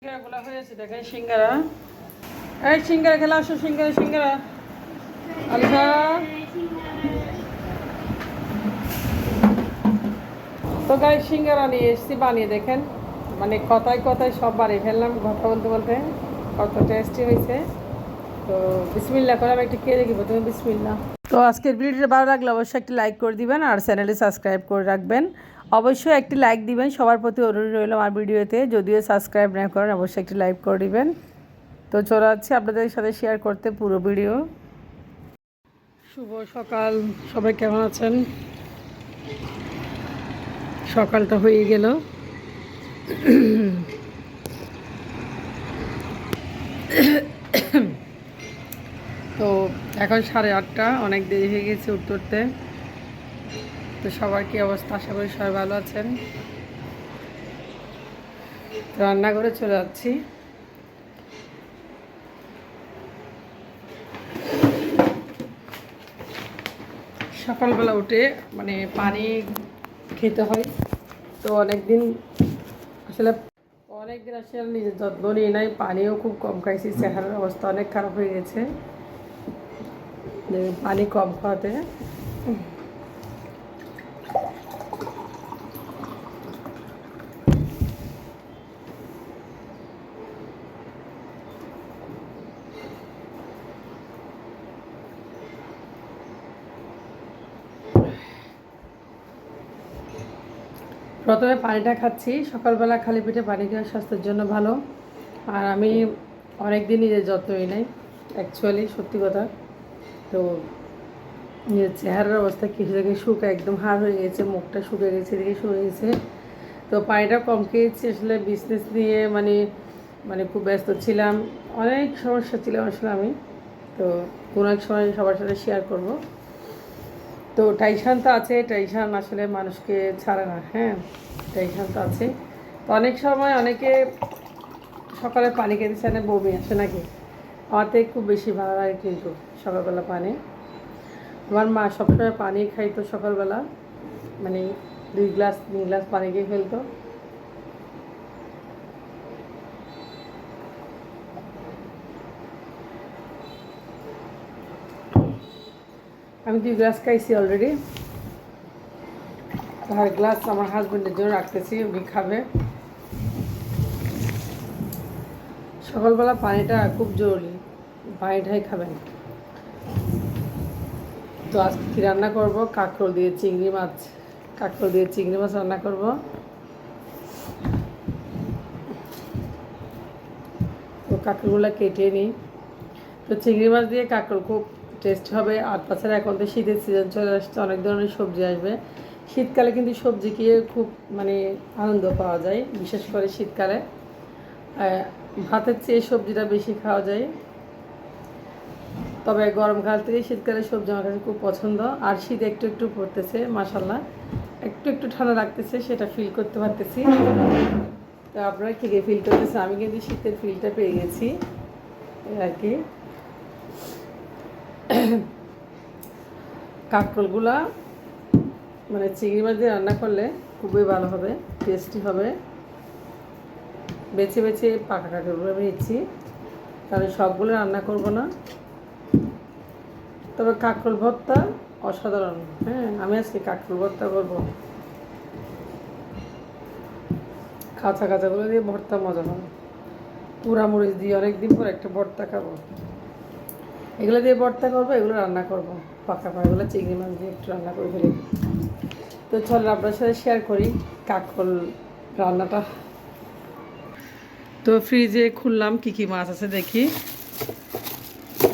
সিঙ্গারাগুলো হয়েছে দেখেন সিঙ্গারা। এই সিঙ্গারা খেলা আসো, সিঙ্গারা সিঙ্গারা আলহা। তো গাই সিঙ্গারা নিয়ে এসেছি বানিয়ে দেখেন, মানে কথায় কথায় সব বানিয়ে ফেললাম কথা বলতে বলতে। কত টেস্টি হয়েছে। তো বিসমিল্লাহ করে আমি একটু খেয়ে দেখি, প্রথমে বিসমিল্লাহ। তো আজকের ভিডিওটা ভালো লাগলে অবশ্যই একটি লাইক করে দিবেন আর চ্যানেলটি সাবস্ক্রাইব করে রাখবেন। অবশ্যই একটি লাইক দিবেন, সবার প্রতি অনুরোধ রইল আমার ভিডিওতে। যদিও সাবস্ক্রাইব না করেন অবশ্যই একটি লাইক করে দিবেন। তো চলে যাচ্ছি আপনাদের সাথে শেয়ার করতে পুরো ভিডিও। শুভ সকাল, সবাই কেমন আছেন? সকালটা হয়ে গেল। তো এখন 8:30, অনেক দেরি হয়ে গেছে উঠতে উঠতে। তো সবার কী অবস্থা? আশা করি সবাই ভালো আছেন। তো রান্না করে চলে যাচ্ছি। সকালবেলা উঠে মানে পানি খেতে হয়। তো অনেকদিন আসলে নিজের যত্ন নিয়ে নাই, পানিও খুব কম খাইছি, চেহারার অবস্থা অনেক খারাপ হয়ে গেছে পানি কম খাওয়াতে। প্রথমে পানিটা খাচ্ছি, সকালবেলা খালি পেটে পানি খাওয়া স্বাস্থ্যের জন্য ভালো। আর আমি অনেক দিন নিজের যত্ন নিই নাই অ্যাকচুয়ালি, সত্যি কথা। তো নিজের চেহারার অবস্থা কিছু থেকে শুকা একদম হাড় হয়ে গেছে, মুখটা শুকে গেছে, এদিকে শুয়ে গেছে। তো পানিটা কম খেয়েছি আসলে, বিজনেস নিয়ে মানে মানে খুব ব্যস্ত ছিলাম, অনেক সমস্যা ছিলাম আসলে আমি। তো কোনো এক সময় সবার সাথে শেয়ার করব। তো টেনশন তো আছে, টেনশন আসলে মানুষকে ছাড়ে না। হ্যাঁ, টেনশন তো আছে। তো অনেক সময় অনেকে সকালে পানি খেতে চায় না, বমি আসে নাকি? আমার থেকে খুব বেশি ভালো লাগে কিন্তু সকালবেলা পানি। আমার মা সবসময় পানি খাইতো সকালবেলা, মানে 2 গ্লাস 3 গ্লাস পানি খেয়ে ফেলতো। আমি 2 গ্লাস খাইছি অলরেডি। 4 গ্লাস আমার হাজব্যান্ডের জন্য রাখতেছি, উনি খাবে। সকালবেলা পানিটা খুব জরুরি, পানিটাই খাবেন। তো আজকে কী রান্না করব? কাঁকরোল দিয়ে চিংড়ি মাছ, কাঁকরোল দিয়ে চিংড়ি মাছ রান্না করব। তো কাঁকরোলগুলো কেটে নিই। তো চিংড়ি মাছ দিয়ে কাঁকরোল খুব টেস্ট হবে। আর তাছাড়া এখন তো শীতের সিজন চলে আসছে, অনেক ধরনের সবজি আসবে। শীতকালে কিন্তু সবজি খেয়ে খুব মানে আনন্দ পাওয়া যায়, বিশেষ করে শীতকালে ভাতের চেয়ে সবজিটা বেশি খাওয়া যায়। তবে গরমকাল থেকে শীতকালে সবজি আমার কাছে খুব পছন্দ। আর শীত একটু একটু পড়তেছে, মাশাল্লাহ একটু একটু ঠান্ডা লাগতেছে, সেটা ফিল করতে পারতেছি। তো আপনারা কী ফিল করতেছে? আমি কিন্তু শীতের ফিলটা পেয়ে গেছি আর কি। কাঁকরোলগুলা মানে চিংড়ি মাছ দিয়ে রান্না করলে খুবই ভালো হবে, টেস্টি হবে। বেছে বেছে পাকা কাঁকরোলগুলো আমি নিচ্ছি, তাহলে সবগুলো রান্না করব না। তবে কাঁকরোল ভর্তা অসাধারণ। হ্যাঁ, আমি আজকে কাঁকরোল ভর্তা করবো। কাঁচা কাঁচাগুলো দিয়ে ভর্তা মজা হবে, পুরামরিচ দিয়ে অনেকদিন পর একটা ভর্তা খাবো। এগুলো দিয়ে ভর্তা করবো, এগুলো রান্না করবো পাকা পাকাগুলো চিংড়ি মাছ দিয়ে একটু রান্না করে ফেলি। তো চল আপনার সাথে শেয়ার করি কাঁকরোল রান্নাটা। তো ফ্রিজে খুললাম কী কী মাছ আছে দেখি।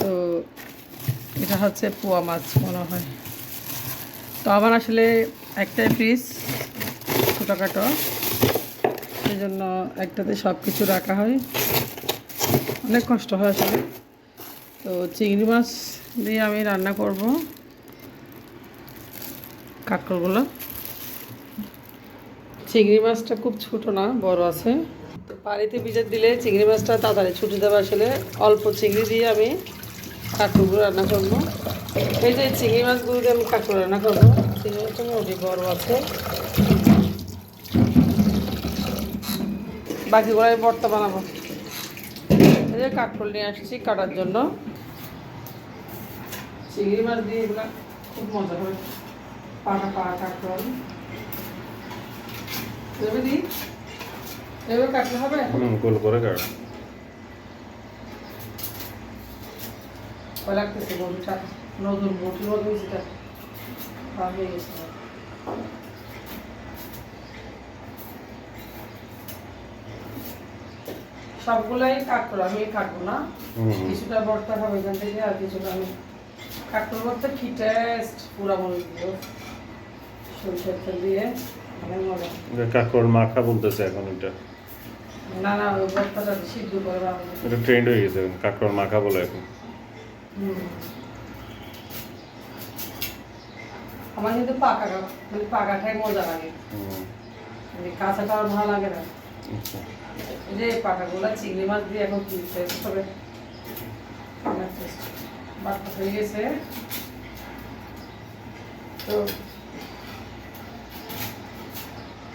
তো এটা হচ্ছে পোয়া মাছ মনে হয়। তো আমার আসলে একটাই ফ্রিজ, ছোটোখাটো, সেই জন্য একটাতে সব কিছু রাখা হয়, অনেক কষ্ট হয় আসলে। তো চিংড়ি মাছ দিয়ে আমি রান্না করব কাঁকরোলগুলো। চিংড়ি মাছটা খুব ছোটো না, বড় আছে। তো পানিতে ভিজে দিলে চিংড়ি মাছটা তাড়াতাড়ি ছুটে যাবে আসলে। অল্প চিংড়ি দিয়ে আমি কাঁকরোলগুলো রান্না করবো। এই যে চিংড়ি মাছগুলো দিয়ে আমি কাঁকরোল রান্না করবো। চিংড়ি মাছটা মোটামুটি বড় আছে, বাকিগুলো আমি ভর্তা বানাবো। এই যে কাঁকরোল নিয়ে আসছি কাটার জন্য, চিংড়ি মাছ দিয়ে এগুলো খুব মজা হবে। পাকা পাকা কাঁকরোল এভাবে দিই, এভাবে কাটতে হবে। গোল করে কাট। ভয় লাগতেছে বড়িটা, নতুন বটি নতুন সেটা হয়ে গেছে। সবগুলাই কাটবো, আমি কাটবো না, কিছুটা ভর্তা খাবো এখান থেকে, আর কিছুটা আমি কাটবো। ভর্তা কি টেস্ট, পুরা মনে দিও সরষের তেল দিয়ে, অনেক মজা। কাঁকরোল মাখা বলতেছে এখন এটা। না না, ওই ভর্তাটা সিদ্ধ করে বানাবো। এটা ট্রেন্ড হয়ে গেছে কাঁকরোল মাখা বলে এখন। আমার কিন্তু পাকা মানে পাকাটাই মজা লাগে, কাঁচাটা আর ভালো লাগে না। এই যে পাকাগুলা চিংড়ি মাছ দিয়ে এখন কি টেস্ট হবে, অনেক টেস্ট। বাটা হয়ে গেছে তো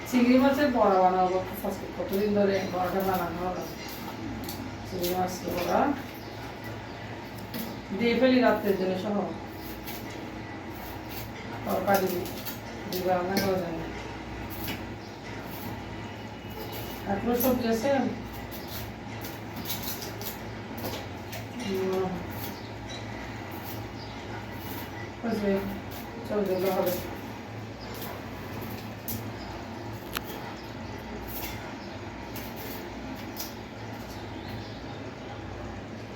চিংড়ি মাছের বড়া বানাবো। কতদিন ধরে বড়াটা বানানো হলো, চিংড়ি মাছ বড়া দিয়ে ফেলি রাত্রের জন্য সহ, তরকারি দিয়ে রান্না করা যায় না। এখনো সবজি আছে, সবজিগুলো হবে।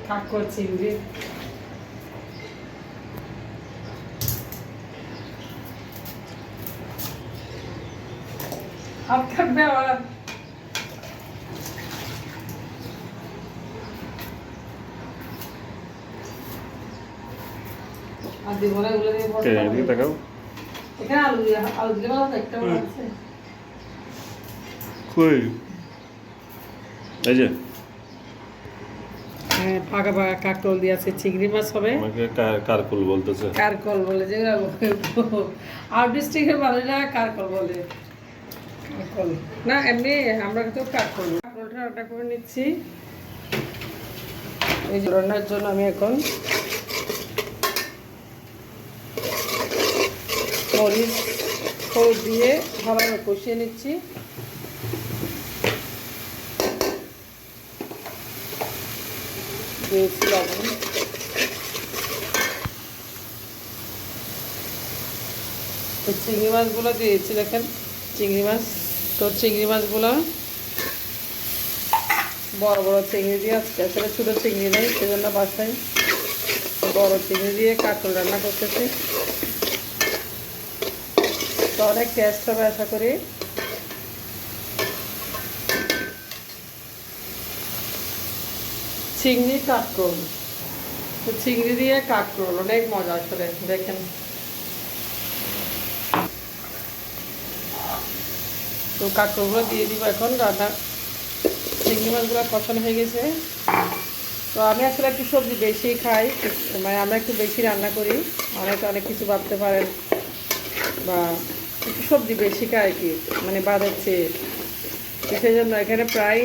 কাঁকড় চিংড়ি হাত কাটবে আবার। আর দিব না, এগুলো দিয়ে ভর্তা এদিকে তাকাও। এখানে আলু দিয়ে, আলু দিলে ভালো তো, একটা আছে কই এই যে পাকা পাকা কাঁকরোল দিয়ে আছে, চিংড়ি মাছ হবে। আমাকে কারকুল বলতেছে। কারকল বলে, যে আউট ডিস্ট্রিক্টের মানুষরা কারকল বলে। কারকল না, এমনি আমরা তো কারকল। কারকলটা রান্না করে নিচ্ছি। এই যে রান্নার জন্য আমি এখন মরিচ হলুদ দিয়ে ভালোভাবে কষিয়ে নিচ্ছি। দিয়েছি লবণ, চিংড়ি মাছগুলো দিয়েছি। দেখেন চিংড়ি মাছ, তো চিংড়ি মাছগুলো বড় বড় চিংড়ি দিয়ে, আজকে আসলে ছোটো চিংড়ি নেই, সেজন্য বাসায় বড় চিংড়ি দিয়ে কাঁকড় রান্না করতেছি। তো অনেক টেস্ট হবে আশা করি। চিংড়ি কাঁকরোল, তো চিংড়ি দিয়ে কাঁকরোল অনেক মজা আসলে। দেখেন তো কাঁকরোলগুলো দিয়ে দিব এখন রান্না। চিংড়ি মাছগুলো কষানো হয়ে গেছে। তো আমি আসলে একটু সবজি বেশি খাই, মানে আমরা একটু বেশি রান্না করি। অনেক কিছু ভাবতে পারেন, বা একটু সবজি বেশি খাই কি, মানে বাদের চেয়ে। সেই জন্য এখানে প্রায়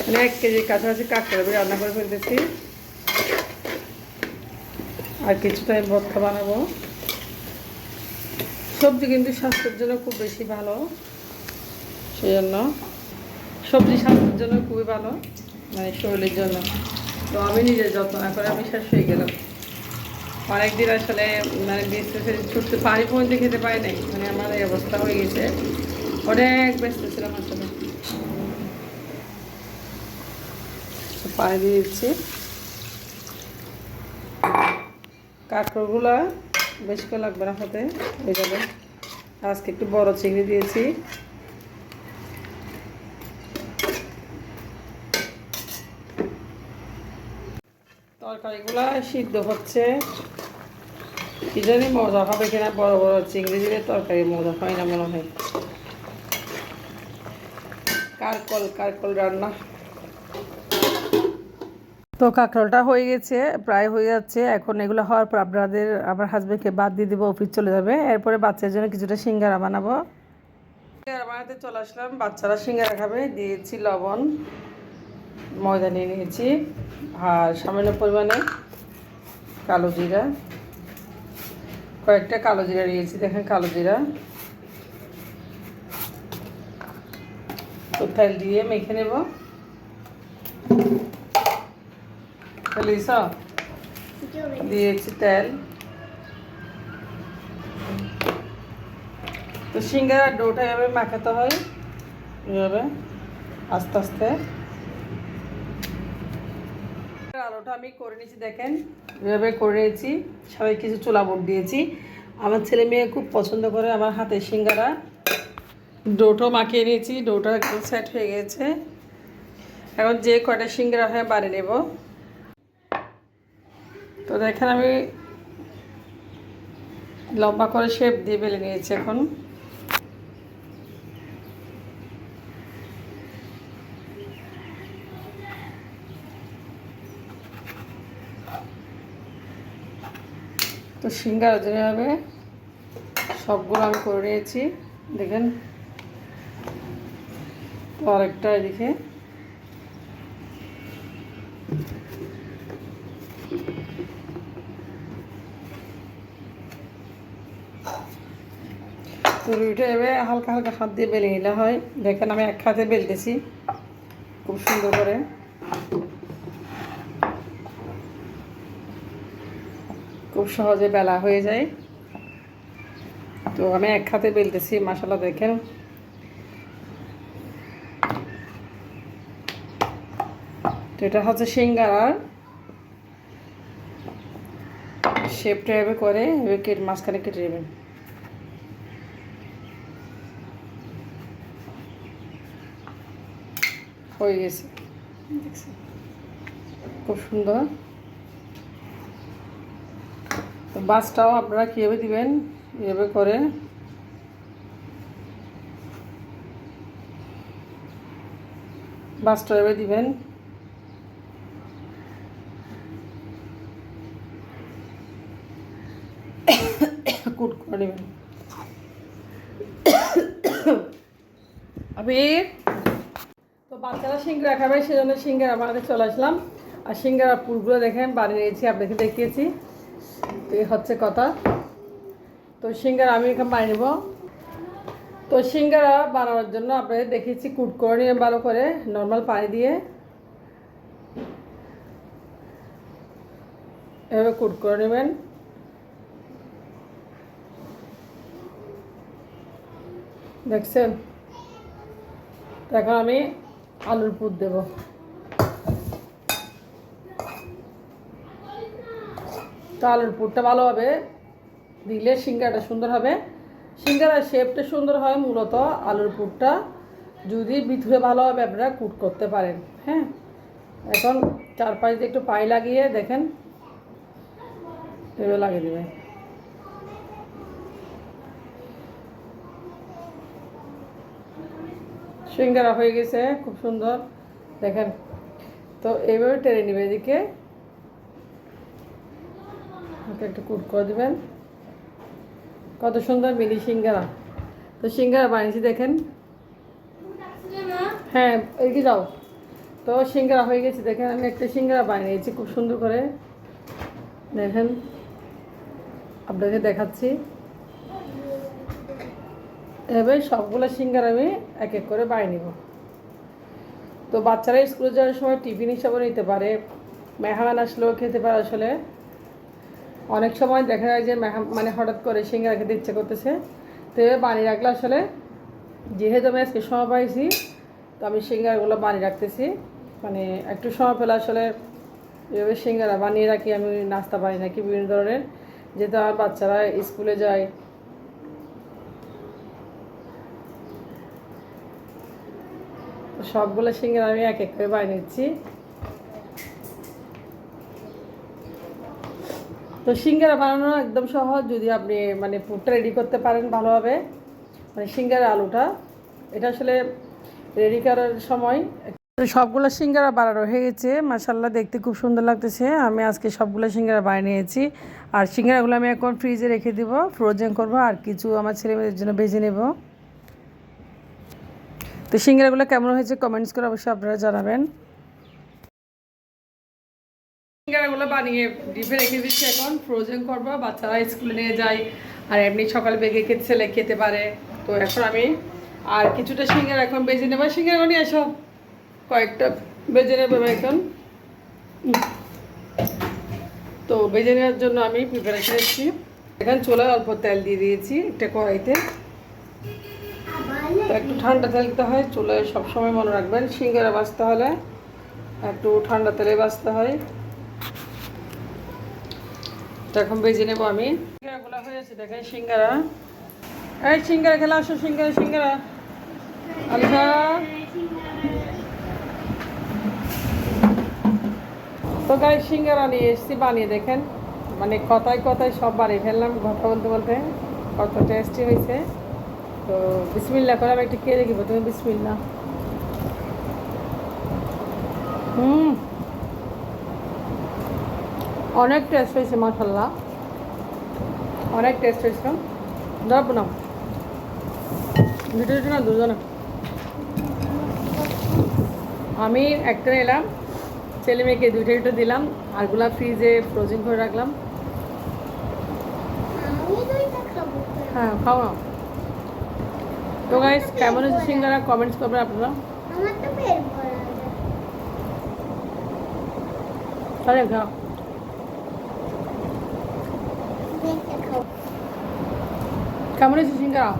মানে 1 কেজির কাছাকাছি কাঁকড়া আমি রান্না করে ফেলতেছি। আর কিছুটা আমি ভর্তা বানাবো। সবজি কিন্তু স্বাস্থ্যের জন্য খুব বেশি ভালো, সেই জন্য সবজি স্বাস্থ্যের জন্য খুবই ভালো, মানে শরীরের জন্য। তো আমি নিজের যত্ন না করে আমি শেষ হয়ে গেলাম। অনেকদিন আসলে মানে বিশেষ ছুটতে পানি পর্যন্ত খেতে পারি নাই, মানে আমার এই অবস্থা হয়ে গেছে। অনেক ব্যস্ত ছিলাম আসলে। পানি দিয়ে দিচ্ছি। কাঁকড়গুলো বেশি করে লাগবে না হতে, হয়ে যাবে। আজকে একটু বড় চিংড়ি দিয়েছি। তরকারিগুলো সিদ্ধ হচ্ছে, কি জানি মজা হবে কিনা। বড় বড় চিংড়ি দিলে তরকারি মজা হয় না মনে হয়। কারকল রান্না। তো কাঁকরোলটা হয়ে গেছে, প্রায় হয়ে যাচ্ছে। এখন এগুলো হওয়ার পর আমার হাজবেন্ডকে বাদ দিয়ে দেবো, অফিস চলে যাবে। এরপরে বাচ্চার জন্য কিছুটা সিঙ্গারা বানাবো। সিঙ্গারা বানাতে চলে আসলাম, বাচ্চারা সিঙ্গারা খাবে। দিয়েছি লবণ, ময়দা নিয়ে নিয়েছি, আর সামান্য পরিমাণে কালো জিরা, কয়েকটা কালো জিরা নিয়েছি, দেখেন কালো জিরা। তো তেল দিয়ে মেখে নেব। দিয়েছি তেল। তো সিঙ্গারার ডোটা এভাবে মাখাতে হয়, এভাবে আস্তে আস্তে। আলুটা আমি করে নিয়েছি, দেখেন এভাবে করে নিয়েছি। সবাই কিছু চুলা বোট দিয়েছি। আমার ছেলে মেয়ে খুব পছন্দ করে আমার হাতের সিঙ্গারা। ডোটো মাখিয়ে নিয়েছি, ডোটা একদম সেট হয়ে গেছে। এখন যে কয়টা সিঙ্গারা হয় বানিয়ে নেব। তো দেখেন আমি লম্বা করে শেপ দিয়ে বেলে নিয়েছি। এখন তো সিঙ্গারা যেভাবে সবগুলো আমি করে নিয়েছি, দেখেন। তো আরেকটা এদিকে তো রুটিটা এভাবে হালকা হালকা হাত দিয়ে বেলে নিলে হয়। দেখেন আমি এক হাতে বেলতেছি খুব সুন্দর করে। খুব সহজে বেলা হয়ে যায়। তো আমি এক হাতে বেলতেছি, মাশাআল্লাহ দেখেন। তো এটা হচ্ছে সিঙ্গারার শেপটা এভাবে করে এভাবে কেটে মাঝখানে কেটে নেবেন। হয়ে গেছে, দেখছি খুব সুন্দর। তো বাসটাও আপনারা কীভাবে দিবেন, এভাবে করে বাসটা এভাবে দিবেন। কুট করে নেবেন। আবির তো বাচ্চারা সিঙ্গারা খাবে, সেজন্য সিঙ্গারা বানাতে চলে আসলাম। আর সিঙ্গারা পুরগুলো দেখেন বানিয়ে নিয়েছি, আপনাকে দেখিয়েছি। তো এই হচ্ছে কথা। তো সিঙ্গারা আমি এখানে বানিয়ে নেব। তো সিঙ্গারা বানানোর জন্য আপনাদের দেখিয়েছি, কুট করে নিয়ে ভালো করে নর্মাল পানি দিয়ে এভাবে কুট করে নেবেন। দেখছেন? এখন আমি আলুর পুর দেব। তো আলুর পুরটা ভালোভাবে দিলে সিঙ্গারাটা সুন্দর হবে। সিঙ্গারার শেপটা সুন্দর হয় মূলত আলুর পুরটা যদি ভিতরে ভালোভাবে আপনারা কুট করতে পারেন। হ্যাঁ, এখন চারপাশ দিয়ে একটু পানি লাগিয়ে দেখেন এভাবে লাগিয়ে দেবেন। সিঙ্গারা হয়ে গেছে খুব সুন্দর, দেখেন। তো এইভাবে টেনে নেবে, এদিকে একটু কুট করে দেবেন। কত সুন্দর মিনি সিঙ্গারা। তো সিঙ্গারা বানিয়েছি দেখেন। হ্যাঁ, এদিকে যাও। তো সিঙ্গারা হয়ে গেছে দেখেন। আমি একটা সিঙ্গারা বানিয়েছি খুব সুন্দর করে, দেখেন আপনাকে দেখাচ্ছি। এভাবে সবগুলো সিঙ্গারা আমি এক এক করে বানিয়ে নেব। তো বাচ্চারা স্কুলে যাওয়ার সময় টিফিন হিসাবে নিতে পারে, মেহমান আসলেও খেতে পারে। আসলে অনেক সময় দেখা যায় যে মানে হঠাৎ করে সিঙ্গারা খেতে ইচ্ছে করতেছে, তো এভাবে বানিয়ে রাখলে আসলে, যেহেতু আমি আজকে সময় পাইছি তো আমি সিঙ্গারাগুলো বানিয়ে রাখতেছি। মানে একটু সময় পেলে আসলে এভাবে সিঙ্গারা বানিয়ে রাখি। আমি নাস্তা বানিয়ে রাখি বিভিন্ন ধরনের, যেহেতু আমার বাচ্চারা স্কুলে যায়। সবগুলো সিঙ্গারা আমি এক এক করে বানিয়ে নিচ্ছি। তো সিঙ্গারা বানানো একদম সহজ, যদি আপনি মানে পুরটা রেডি করতে পারেন ভালোভাবে। মানে সিঙ্গারা আলুটা এটা আসলে রেডি করার সময়। তো সবগুলো সিঙ্গারা বানানো হয়ে গেছে, মাশাআল্লাহ দেখতে খুব সুন্দর লাগতেছে। আমি আজকে সবগুলো সিঙ্গারা বানিয়ে নিয়েছি। আর সিঙ্গারাগুলো আমি এখন ফ্রিজে রেখে দিব, ফ্রোজেন করব। আর কিছু আমার ছেলেমেয়েদের জন্য ভেজে নেব। তো সিঙ্গারাগুলো কেমন হয়েছে কমেন্টস করে অবশ্যই আপনারা জানাবেন। সিঙ্গারাগুলো বানিয়ে ডিপে রেখে দিচ্ছি, এখন ফ্রোজেন করবো, বাচ্চারা স্কুলে নিয়ে যায় আর এমনি সকালে বেগে ছেলে খেতে পারে। তো এখন আমি আর কিছুটা সিঙ্গারা এখন বেজে নেবো। সিঙ্গারা নিয়ে এসো, কয়েকটা বেজে নেবো এখন। তো বেজে নেওয়ার জন্য আমি প্রিপারেশন নিচ্ছি। এখানে চুলায় অল্প তেল দিয়ে দিয়েছি একটা কড়াইতে। তো একটু ঠান্ডা তেল দিতে হয়, চুলায় সবসময় মনে রাখবেন সিঙ্গারা ভাজতে হলে একটু ঠান্ডা তেলে ভাজতে হয়। তো এখন বেজে নেবো আমি। সিঙ্গারাগুলো হয়েছে দেখেন, সিঙ্গারা। এই সিঙ্গারা খেলে আসো, সিঙ্গারা সিঙ্গারা আলিশা। তো গাই সিঙ্গারা নিয়ে এসেছি, বানিয়ে দেখেন, মানে কথায় কথায় সব বানিয়ে ফেললাম কথা বলতে বলতে। কত টেস্টি হয়েছে। তো বিসমিল্লাহ করে আমি একটু খেয়ে দেখিব, তুমি বিসমিল্লাহ। অনেক টেস্ট হয়েছে মাশাআল্লাহ, অনেক টেস্ট হয়েছে। যাবো না ভিডিওটা না দুজনে। আমি একটা এলাম, ছেলে মেয়েকে দুইটা দিলাম, আরগুলা ফ্রিজে ফ্রোজেন করে রাখলাম। হ্যাঁ খাও না। তো গাইস কেমন হয়েছে সিঙ্গারা কমেন্টস করবেন আপনারা। তাহলে খাও। কেমন হয়েছে সিঙ্গারা?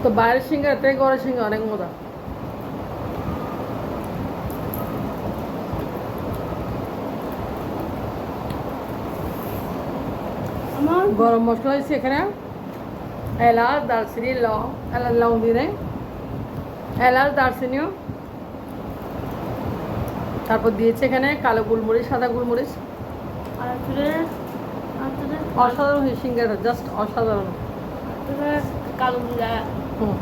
তো বাইরের সিঙ্গারা থেকে ঘরের সিঙ্গারা অনেক মজা। গরম মশলা হয়েছে এখানে, এলাচ দারচিনি লং, লং দিয়ে নেই, এলাচ দারচিনিও। তারপর দিয়েছে এখানে কালো গোলমরিচ, সাদা গোলমরিচ। অসাধারণ হয়েছে সিঙ্গারা, জাস্ট অসাধারণ। কালো হুম।